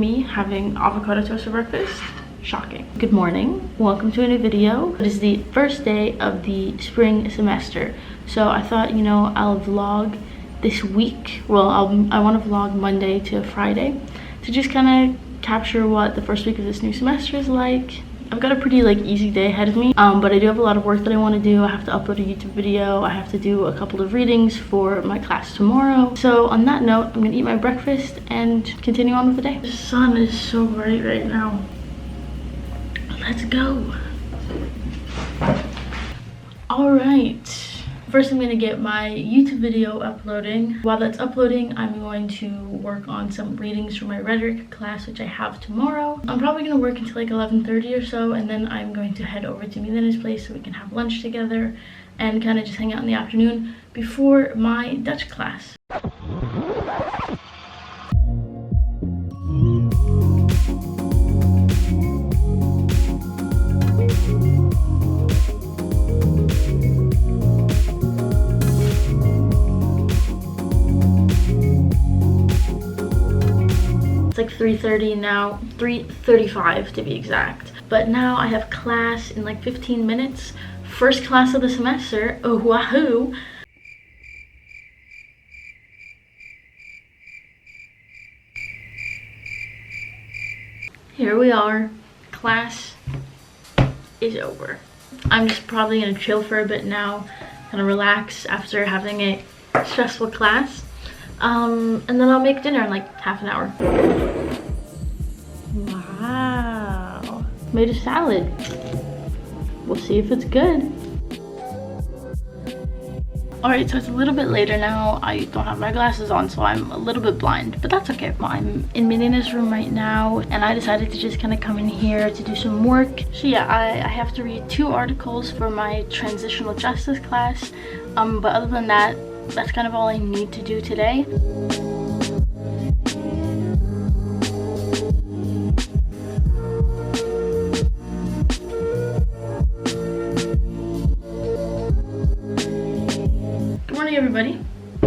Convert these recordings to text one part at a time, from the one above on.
me having avocado toast for breakfast. Shocking. Good morning. Welcome to a new video. It is the first day of the spring semester. So I thought, you know, I'll vlog this week. Well, I want to vlog Monday to Friday to just kind of capture what the first week of this new semester is like. I've got a pretty easy day ahead of me, but I do have a lot of work that I want to do. I have to upload a YouTube video. I have to do a couple of readings for my class tomorrow. So on that note, I'm gonna eat my breakfast and continue on with the day. The sun is so bright right now. Let's go. All right. First, I'm gonna get my YouTube video uploading. While that's uploading, I'm going to work on some readings for my rhetoric class, which I have tomorrow. I'm probably gonna work until 11:30 or so, and then I'm going to head over to Milena's place so we can have lunch together and kind of just hang out in the afternoon before my Dutch class. It's like 3:30 now, 3:35 to be exact. But now I have class in like 15 minutes. First class of the semester. Oh, wahoo! Here we are. Class is over. I'm just probably gonna chill for a bit now, kind of relax after having a stressful class. And then I'll make dinner in like half an hour. Wow. Made a salad. We'll see if it's good. Alright, so it's a little bit later now. I don't have my glasses on, so I'm a little bit blind, but that's okay. I'm in Milena's room right now, and I decided to just kind of come in here to do some work. So yeah, I have to read 2 articles for my transitional justice class, but other than that, that's kind of all I need to do today. Good morning, everybody.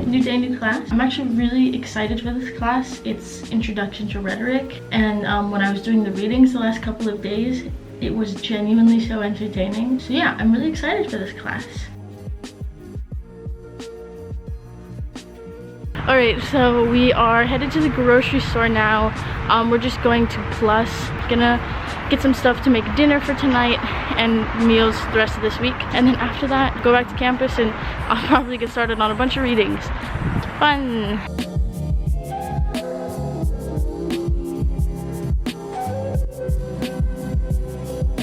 New day, new class. I'm actually really excited for this class. It's Introduction to Rhetoric, and when I was doing the readings the last couple of days, it was genuinely so entertaining. So yeah, I'm really excited for this class. Alright, so we are headed to the grocery store now. We're just going to Plus. Gonna get some stuff to make dinner for tonight and meals the rest of this week. And then after that, go back to campus and I'll probably get started on a bunch of readings. Fun!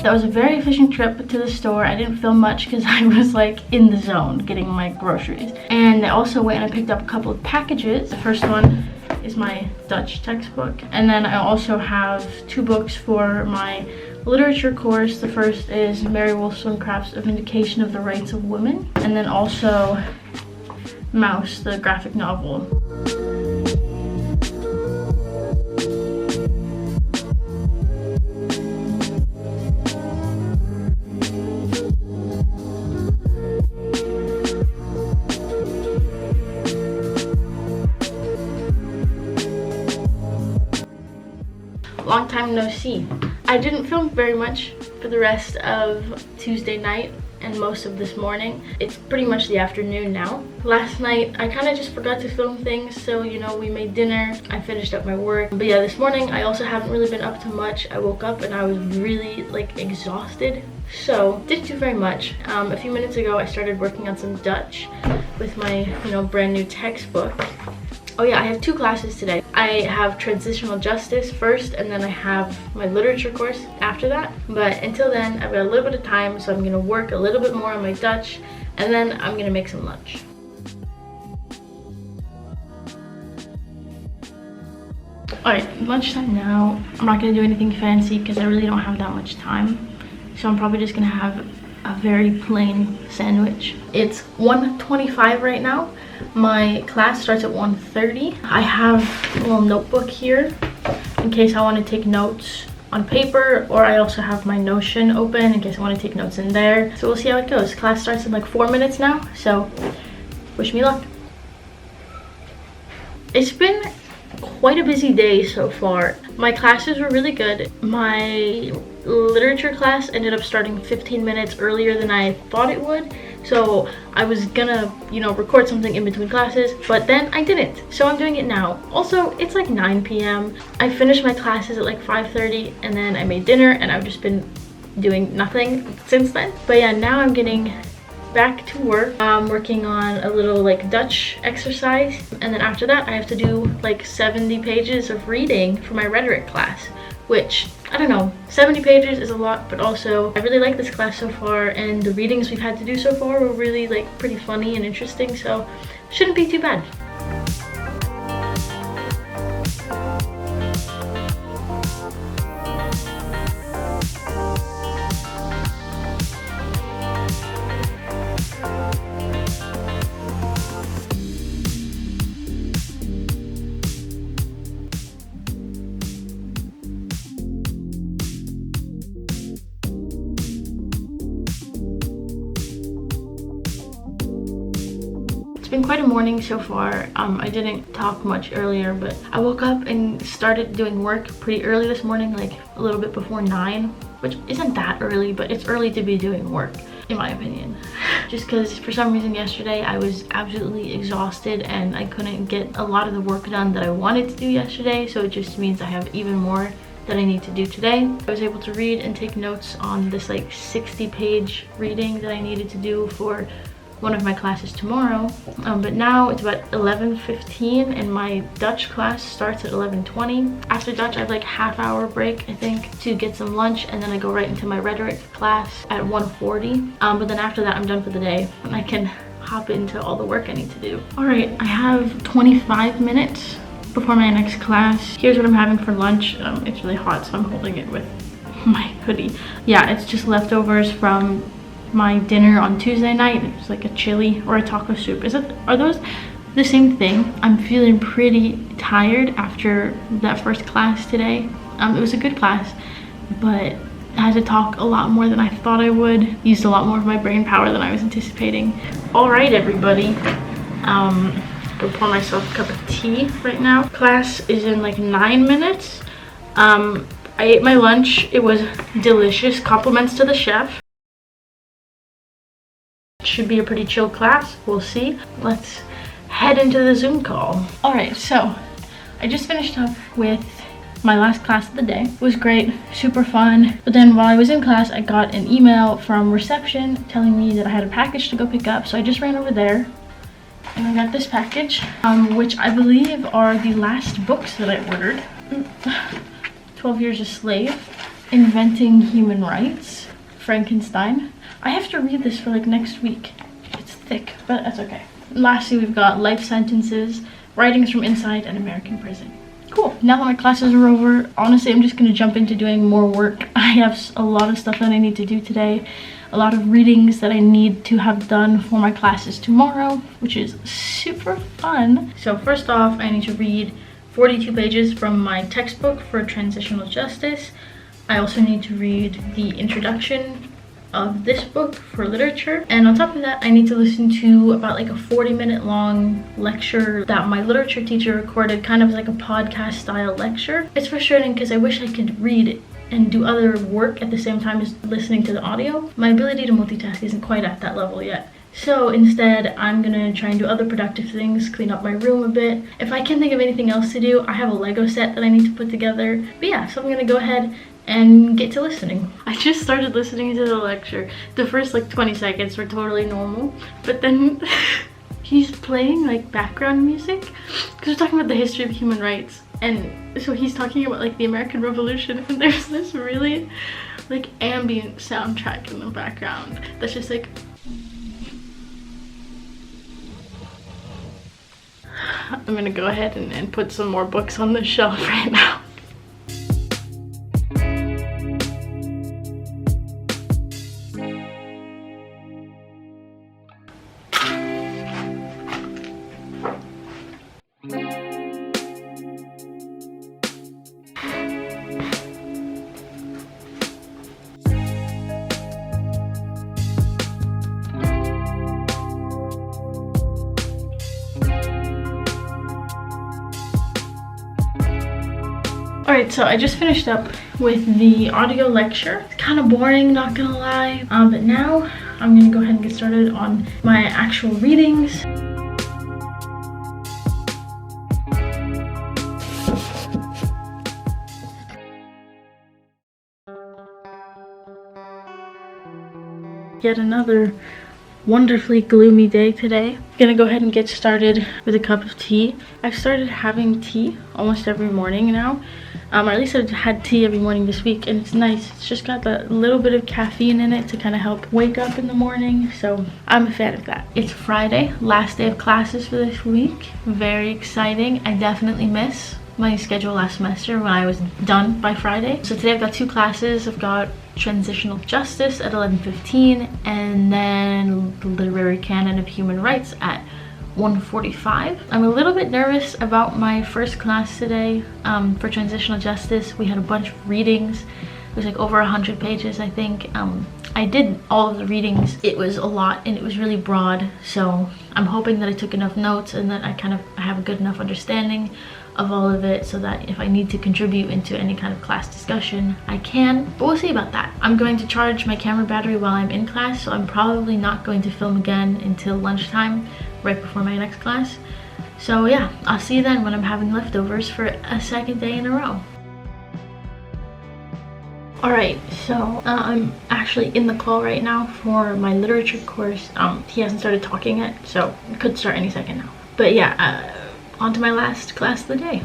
That was a very efficient trip to the store. I didn't film much because I was like in the zone getting my groceries. And I also went and I picked up a couple of packages. The first one is my Dutch textbook. And then I also have 2 books for my literature course. The first is Mary Wollstonecraft's A Vindication of the Rights of Women. And then also Mouse, the graphic novel. Long time no see. I didn't film very much for the rest of Tuesday night and most of this morning. It's pretty much the afternoon now. Last night I kind of just forgot to film things, so you know, we made dinner, I finished up my work. But yeah, this morning I also haven't really been up to much. I woke up and I was really exhausted, so didn't do very much. A few minutes ago I started working on some Dutch with my brand new textbook. Oh yeah, I have 2 classes today. I have transitional justice first, and then I have my literature course after that. But until then, I've got a little bit of time, so I'm gonna work a little bit more on my Dutch, and then I'm gonna make some lunch. Alright, lunchtime now. I'm not gonna do anything fancy because I really don't have that much time. So I'm probably just gonna have a very plain sandwich. It's 1:25 right now. My class starts at 1:30. I have a little notebook here in case I want to take notes on paper, or I also have my Notion open in case I want to take notes in there. So we'll see how it goes. Class starts in like 4 minutes now, so wish me luck. It's been quite a busy day so far. My classes were really good. My literature class ended up starting 15 minutes earlier than I thought it would. So I was gonna, record something in between classes, but then I didn't. So I'm doing it now. Also, it's like 9 p.m. I finished my classes at like 5:30, and then I made dinner, and I've just been doing nothing since then. But yeah, now I'm getting back to work. I'm working on a little like Dutch exercise, and then after that I have to do like 70 pages of reading for my rhetoric class, which, I don't know, 70 pages is a lot, but also I really like this class so far, and the readings we've had to do so far were really like pretty funny and interesting, so shouldn't be too bad. It's been quite a morning so far. I didn't talk much earlier, but I woke up and started doing work pretty early this morning, like a little bit before 9, which isn't that early, but it's early to be doing work, in my opinion. Just because for some reason yesterday I was absolutely exhausted and I couldn't get a lot of the work done that I wanted to do yesterday, so it just means I have even more that I need to do today. I was able to read and take notes on this like 60-page reading that I needed to do for one of my classes tomorrow, but now it's about 11:15 and my Dutch class starts at 11:20. After Dutch I have like half-hour break, I think, to get some lunch, and then I go right into my rhetoric class at 1:40. But then after that I'm done for the day and I can hop into all the work I need to do. All right, I have 25 minutes before my next class. Here's what I'm having for lunch. It's really hot, so I'm holding it with my hoodie. Yeah, it's just leftovers from my dinner on Tuesday night. It was like a chili or a taco soup. Are those the same thing? I'm feeling pretty tired after that first class today. It was a good class, but I had to talk a lot more than I thought I would. Used a lot more of my brain power than I was anticipating. All right, everybody. I'm gonna pour myself a cup of tea right now. Class is in like 9 minutes. I ate my lunch. It was delicious. Compliments to the chef. Should be a pretty chill class. We'll see. Let's head into the Zoom call. All right, so I just finished up with my last class of the day. It was great, super fun. But then while I was in class, I got an email from reception telling me that I had a package to go pick up. So I just ran over there and I got this package, which I believe are the last books that I ordered. 12 Years a Slave, Inventing Human Rights, Frankenstein. I have to read this for like next week. It's thick, but that's okay. Lastly, we've got Life Sentences, Writings from Inside an American Prison. Cool. Now that my classes are over, honestly, I'm just gonna jump into doing more work. I have a lot of stuff that I need to do today. A lot of readings that I need to have done for my classes tomorrow, which is super fun. So first off, I need to read 42 pages from my textbook for Transitional Justice. I also need to read the introduction of this book for literature, and on top of that I need to listen to about like a 40-minute long lecture that my literature teacher recorded, kind of like a podcast style lecture. It's frustrating because I wish I could read and do other work at the same time as listening to the audio. My ability to multitask isn't quite at that level yet. So instead, I'm gonna try and do other productive things, clean up my room a bit. If I can think of anything else to do, I have a Lego set that I need to put together. But yeah, so I'm gonna go ahead and get to listening. I just started listening to the lecture. The first like 20 seconds were totally normal, but then he's playing like background music because we're talking about the history of human rights, and so he's talking about like the American Revolution, and there's this really like ambient soundtrack in the background that's just like, I'm gonna go ahead and put some more books on the shelf right now. Alright, so I just finished up with the audio lecture. It's kind of boring, not gonna lie. But now I'm gonna go ahead and get started on my actual readings. Yet another wonderfully gloomy day today. I'm gonna go ahead and get started with a cup of tea. I've started having tea almost every morning now. Or at least I've had tea every morning this week, and it's nice. It's just got that little bit of caffeine in it to kind of help wake up in the morning, so I'm a fan of that. It's Friday, last day of classes for this week. Very exciting. I definitely miss my schedule last semester when I was done by Friday. So today I've got 2 classes. I've got Transitional Justice at 11:15 and then Literary Canon of Human Rights at 1:45. I'm a little bit nervous about my first class today. For Transitional Justice, we had a bunch of readings. It was like over 100 pages, I think. I did all of the readings. It was a lot and it was really broad, so I'm hoping that I took enough notes and that I have a good enough understanding of all of it so that if I need to contribute into any kind of class discussion, I can. But we'll see about that. I'm going to charge my camera battery while I'm in class, so I'm probably not going to film again until lunchtime, right before my next class. So yeah, I'll see you then when I'm having leftovers for a second day in a row. Alright, so I'm actually in the call right now for my literature course. He hasn't started talking yet, so it could start any second now. But yeah, on to my last class of the day.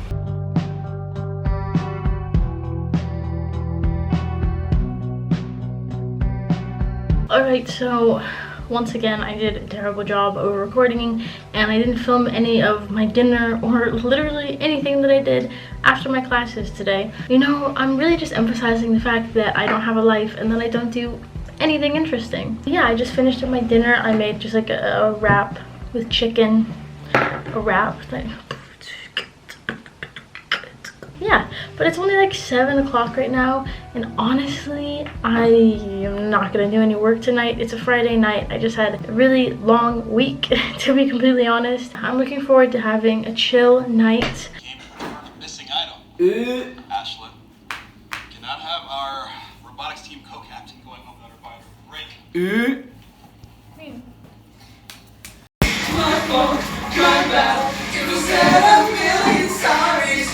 Alright, so once again I did a terrible job of recording and I didn't film any of my dinner or literally anything that I did after my classes today. You know, I'm really just emphasizing the fact that I don't have a life and that I don't do anything interesting. Yeah, I just finished up my dinner. I made just like a wrap with chicken. A wrap thing. Yeah, but it's only like 7 o'clock right now, and honestly, I am not gonna do any work tonight. It's a Friday night. I just had a really long week, to be completely honest. I'm looking forward to having a chill night. Missing item. Ashlyn, cannot have our robotics team co-captain going home without her buying a break. My phone, drive out, it was at a million sorries.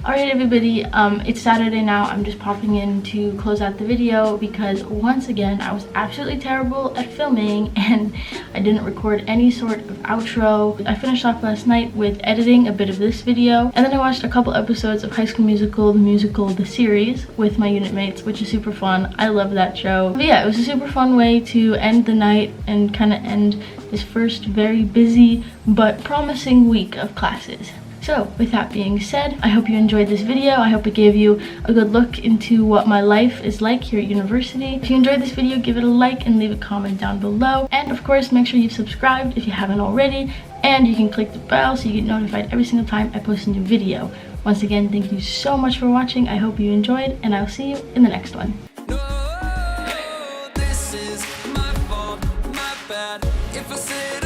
Alright everybody, it's Saturday now. I'm just popping in to close out the video because once again I was absolutely terrible at filming and I didn't record any sort of outro. I finished off last night with editing a bit of this video, and then I watched a couple episodes of High School Musical, the series, with my unit mates, which is super fun. I love that show. But yeah, it was a super fun way to end the night and kind of end this first very busy but promising week of classes. So with that being said, I hope you enjoyed this video. I hope it gave you a good look into what my life is like here at university. If you enjoyed this video, give it a like and leave a comment down below. And of course, make sure you've subscribed if you haven't already. And you can click the bell so you get notified every single time I post a new video. Once again, thank you so much for watching. I hope you enjoyed, and I'll see you in the next one. No, this is my fault, my bad. If I said